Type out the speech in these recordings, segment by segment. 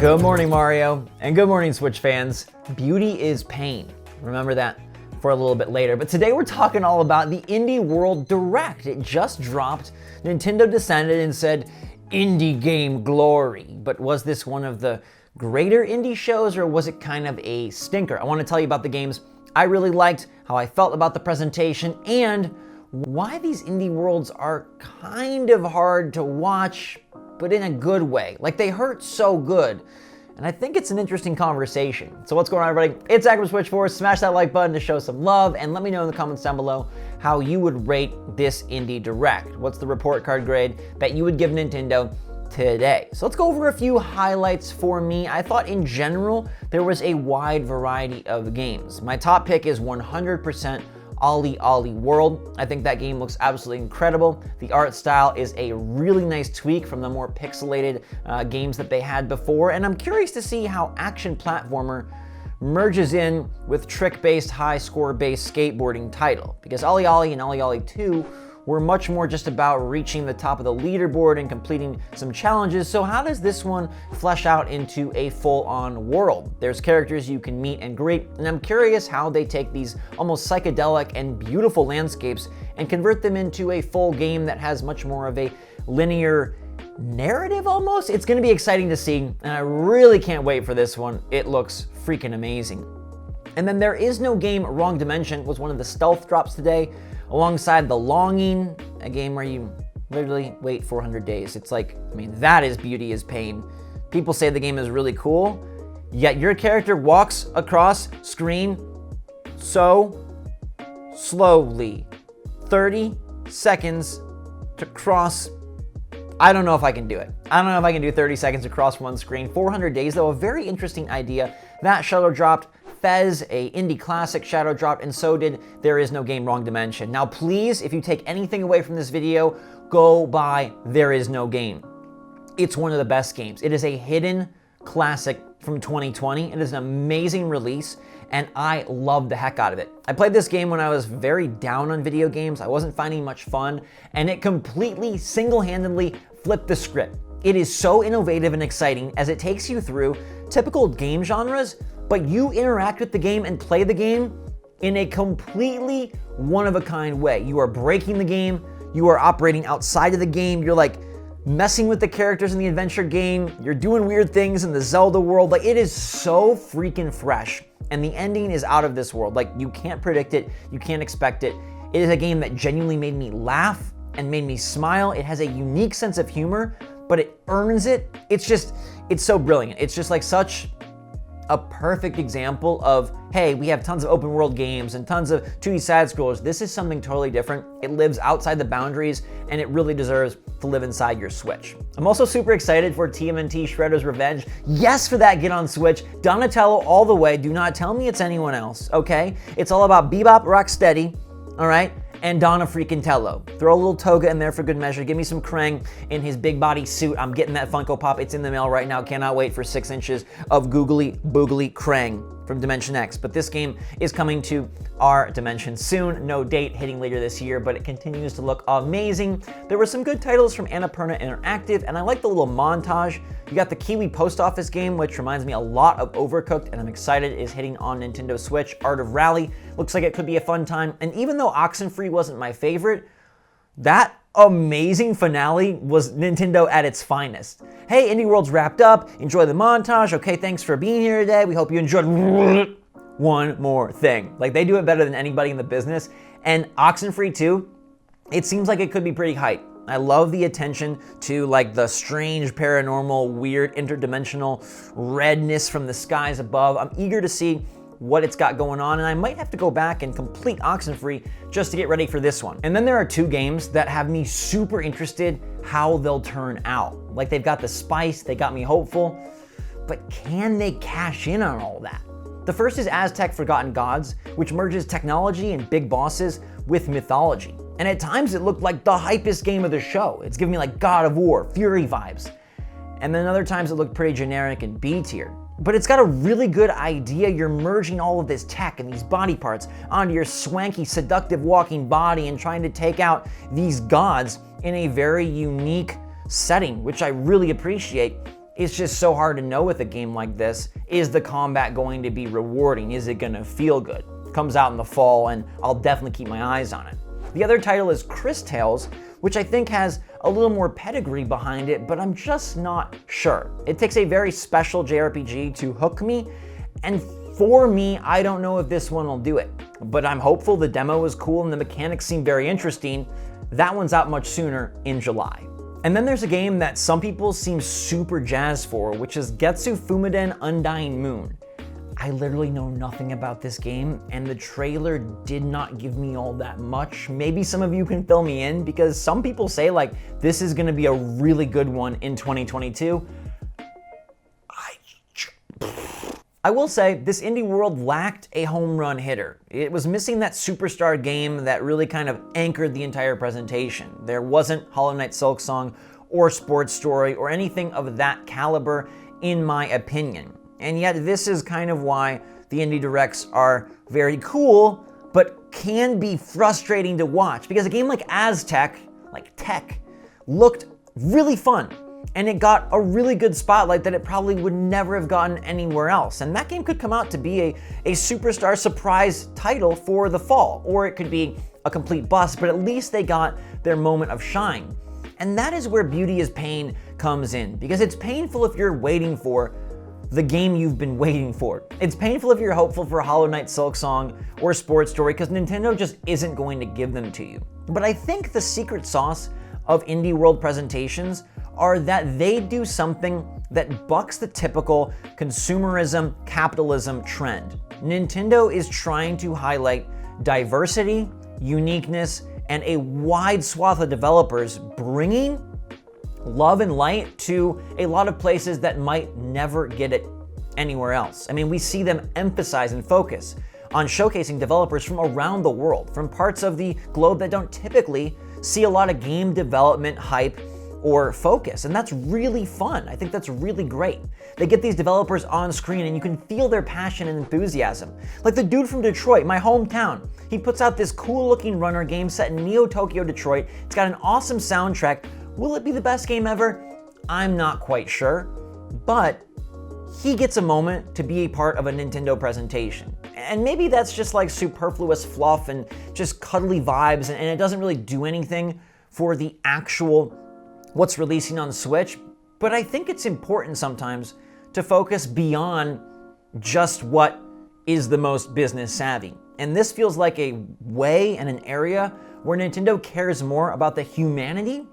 Good morning, Mario, and good morning, Switch fans. Beauty is pain. Remember that for a little bit later. But today we're talking all about the Indie World Direct. It just dropped. Nintendo descended and said, indie game glory. But was this one of the greater indie shows, or was it kind of a stinker? I want to tell you about the games I really liked, how I felt about the presentation, and why these indie worlds are kind of hard to watch, but in a good way. Like, they hurt so good. And I think it's an interesting conversation. So what's going on, everybody? It's Zach from SwitchForce. Smash that like button to show some love, and let me know in the comments down below how you would rate this Indie Direct. What's the report card grade that you would give Nintendo today? So let's go over a few highlights for me. I thought in general, there was a wide variety of games. My top pick is 100% Ollie Ollie World. I think that game looks absolutely incredible. The art style is a really nice tweak from the more pixelated games that they had before, and I'm curious to see how action platformer merges in with trick-based, high score-based skateboarding title, because Ollie Ollie and Ollie Ollie 2 were much more just about reaching the top of the leaderboard and completing some challenges. So how does this one flesh out into a full-on world? There's characters you can meet and greet, and I'm curious how they take these almost psychedelic and beautiful landscapes and convert them into a full game that has much more of a linear narrative almost. It's gonna be exciting to see, and I really can't wait for this one. It looks freaking amazing. And then There Is No Game Wrong Dimension was one of the stealth drops today, alongside The Longing, a game where you literally wait 400 days. It's like, I mean, that is beauty is pain. People say the game is really cool, yet your character walks across screen so slowly. 30 seconds to cross. I don't know if I can do it. I don't know if I can do 30 seconds across one screen. 400 days, though, a very interesting idea. That shadow dropped. Fez, a indie classic, shadow dropped, and so did There Is No Game Wrong Dimension. Now, please, if you take anything away from this video, go buy There Is No Game. It's one of the best games. It is a hidden classic from 2020. It is an amazing release, and I love the heck out of it. I played this game when I was very down on video games. I wasn't finding much fun, and it completely, single-handedly flipped the script. It is so innovative and exciting as it takes you through typical game genres, but you interact with the game and play the game in a completely one-of-a-kind way. You are breaking the game, you are operating outside of the game, you're like messing with the characters in the adventure game, you're doing weird things in the Zelda world. Like, it is so freaking fresh, and the ending is out of this world. Like, you can't predict it, you can't expect it. It is a game that genuinely made me laugh and made me smile. It has a unique sense of humor, but it earns it. It's so brilliant. It's just like such a perfect example of, hey, we have tons of open world games and tons of 2D side scrollers. This is something totally different. It lives outside the boundaries, and it really deserves to live inside your Switch. I'm also super excited for TMNT Shredder's Revenge. Yes, for that Get on Switch. Donatello all the way. Do not tell me it's anyone else, okay? It's all about Bebop Rocksteady, all right? And Donna freaking Tello. Throw a little toga in there for good measure. Give me some Krang in his big body suit. I'm getting that Funko Pop. It's in the mail right now. Cannot wait for 6 inches of googly boogly Krang from Dimension X. But this game is coming to our dimension soon. No date, hitting later this year, but it continues to look amazing. There were some good titles from Annapurna Interactive, and I like the little montage. You got the Kiwi Post Office game, which reminds me a lot of Overcooked, and I'm excited it is hitting on Nintendo Switch. Art of Rally looks like it could be a fun time, and even though Oxenfree wasn't my favorite, that amazing finale was Nintendo at its finest. Hey, Indie World's wrapped up. Enjoy the montage. Okay, thanks for being here today. We hope you enjoyed one more thing. Like, they do it better than anybody in the business. And Oxenfree 2, it seems like it could be pretty hype. I love the attention to like the strange, paranormal, weird, interdimensional redness from the skies above. I'm eager to see what it's got going on, and I might have to go back and complete Oxenfree just to get ready for this one. And then there are two games that have me super interested how they'll turn out. Like, they've got the spice, they got me hopeful, but can they cash in on all that? The first is Aztec Forgotten Gods, which merges technology and big bosses with mythology. And at times it looked like the hypest game of the show. It's giving me like God of War, Fury vibes. And then other times it looked pretty generic and B tier. But it's got a really good idea. You're merging all of this tech and these body parts onto your swanky, seductive walking body and trying to take out these gods in a very unique setting, which I really appreciate. it's just so hard to know with a game like this. Is the combat going to be rewarding? Is it gonna feel good? Comes out in the fall, and I'll definitely keep my eyes on it. The other title is Chris Tales, which I think has a little more pedigree behind it, but I'm just not sure. It takes a very special JRPG to hook me, and for me, I don't know if this one will do it. But I'm hopeful. The demo was cool and the mechanics seem very interesting. That one's out much sooner, in July. And then there's a game that some people seem super jazzed for, which is Getsu Fumiden Undying Moon. I literally know nothing about this game, and the trailer did not give me all that much. Maybe some of you can fill me in, because some people say like this is gonna be a really good one in 2022. I will say, this indie world lacked a home run hitter. It was missing that superstar game that really kind of anchored the entire presentation. There wasn't Hollow Knight Silksong or Sports Story or anything of that caliber, in my opinion. And yet this is kind of why the indie directs are very cool, but can be frustrating to watch, because a game like Aztec, like Tech, looked really fun. And it got a really good spotlight that it probably would never have gotten anywhere else. And that game could come out to be a superstar surprise title for the fall, or it could be a complete bust, but at least they got their moment of shine. And that is where Beauty is Pain comes in, because it's painful if you're waiting for the game you've been waiting for. It's painful if you're hopeful for Hollow Knight Silksong or Sports Story, because Nintendo just isn't going to give them to you. But I think the secret sauce of indie world presentations are that they do something that bucks the typical consumerism, capitalism trend. Nintendo is trying to highlight diversity, uniqueness, and a wide swath of developers bringing love and light to a lot of places that might never get it anywhere else. I mean, we see them emphasize and focus on showcasing developers from around the world, from parts of the globe that don't typically see a lot of game development hype or focus, and that's really fun. I think that's really great. They get these developers on screen and you can feel their passion and enthusiasm. Like the dude from Detroit, my hometown. He puts out this cool looking runner game set in Neo Tokyo, Detroit. It's got an awesome soundtrack. Will it be the best game ever? I'm not quite sure, but he gets a moment to be a part of a Nintendo presentation. And maybe that's just like superfluous fluff and just cuddly vibes, and it doesn't really do anything for the actual what's releasing on Switch, but I think it's important sometimes to focus beyond just what is the most business savvy. And this feels like a way and an area where Nintendo cares more about the humanity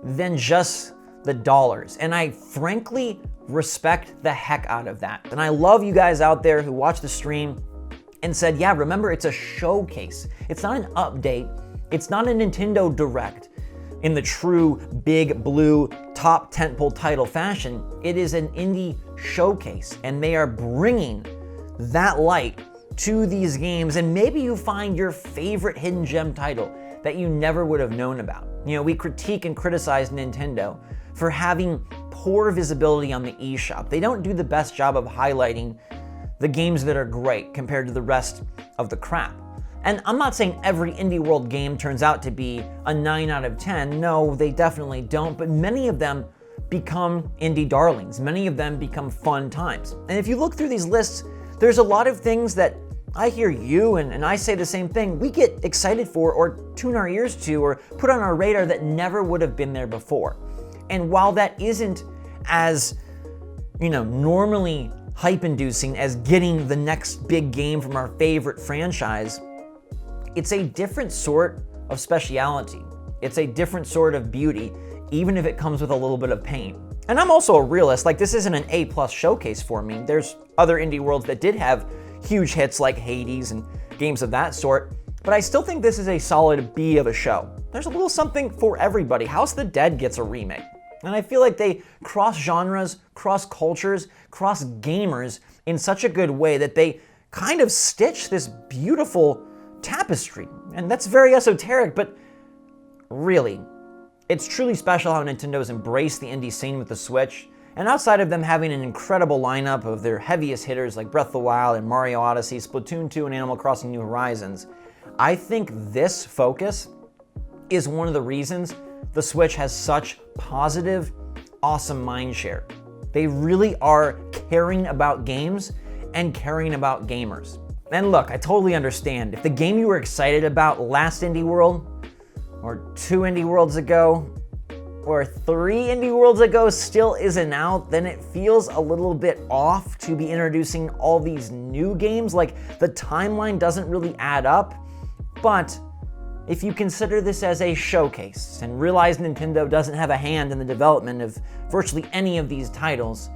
than just the dollars. And I frankly respect the heck out of that. And I love you guys out there who watched the stream and said, yeah, remember, it's a showcase. It's not an update. It's not a Nintendo Direct in the true big blue top tentpole title fashion. It is an indie showcase, and they are bringing that light to these games, and maybe you find your favorite hidden gem title that you never would have known about. You know, we critique and criticize Nintendo for having poor visibility on the eShop. They don't do the best job of highlighting the games that are great compared to the rest of the crap. And I'm not saying every indie world game turns out to be a 9 out of 10. No, they definitely don't, but many of them become indie darlings. Many of them become fun times. And if you look through these lists, there's a lot of things that I hear you and I say the same thing, we get excited for or tune our ears to or put on our radar that never would have been there before. And while that isn't as, normally hype-inducing as getting the next big game from our favorite franchise, it's a different sort of speciality. It's a different sort of beauty, even if it comes with a little bit of pain. And I'm also a realist, like this isn't an A+ showcase for me. There's other indie worlds that did have huge hits like Hades and games of that sort, but I still think this is a solid B of a show. There's a little something for everybody. House of the Dead gets a remake. And I feel like they cross genres, cross cultures, cross gamers in such a good way that they kind of stitch this beautiful tapestry. And that's very esoteric, but really, it's truly special how Nintendo's embraced the indie scene with the Switch. And outside of them having an incredible lineup of their heaviest hitters like Breath of the Wild and Mario Odyssey, Splatoon 2 and Animal Crossing New Horizons, I think this focus is one of the reasons the Switch has such positive, awesome mindshare. They really are caring about games and caring about gamers. And look, I totally understand. If the game you were excited about last Indie World, or 2 Indie Worlds ago, or 3 Indie Worlds ago still isn't out, then it feels a little bit off to be introducing all these new games. Like, the timeline doesn't really add up. But if you consider this as a showcase and realize Nintendo doesn't have a hand in the development of virtually any of these titles,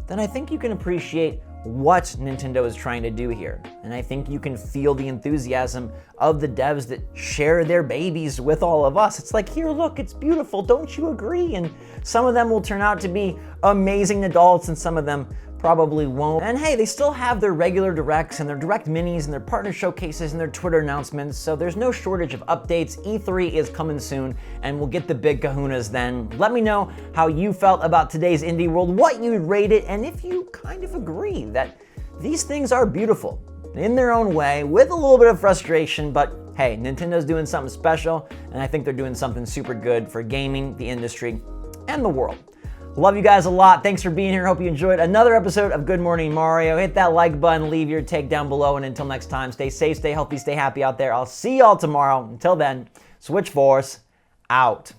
then I think you can appreciate what Nintendo is trying to do here. And I think you can feel the enthusiasm of the devs that share their babies with all of us. It's like, here, look, it's beautiful, don't you agree? And some of them will turn out to be amazing adults, and some of them probably won't. And hey, they still have their regular directs and their direct minis and their partner showcases and their Twitter announcements, so there's no shortage of updates. E3 is coming soon, and we'll get the big kahunas then. Let me know how you felt about today's Indie World, what you'd rate it, and if you kind of agree that these things are beautiful in their own way, with a little bit of frustration, but hey, Nintendo's doing something special, and I think they're doing something super good for gaming, the industry, and the world. Love you guys a lot. Thanks for being here. Hope you enjoyed another episode of Good Morning Mario. Hit that like button, leave your take down below, and until next time, stay safe, stay healthy, stay happy out there. I'll see y'all tomorrow. Until then, SwitchForce out.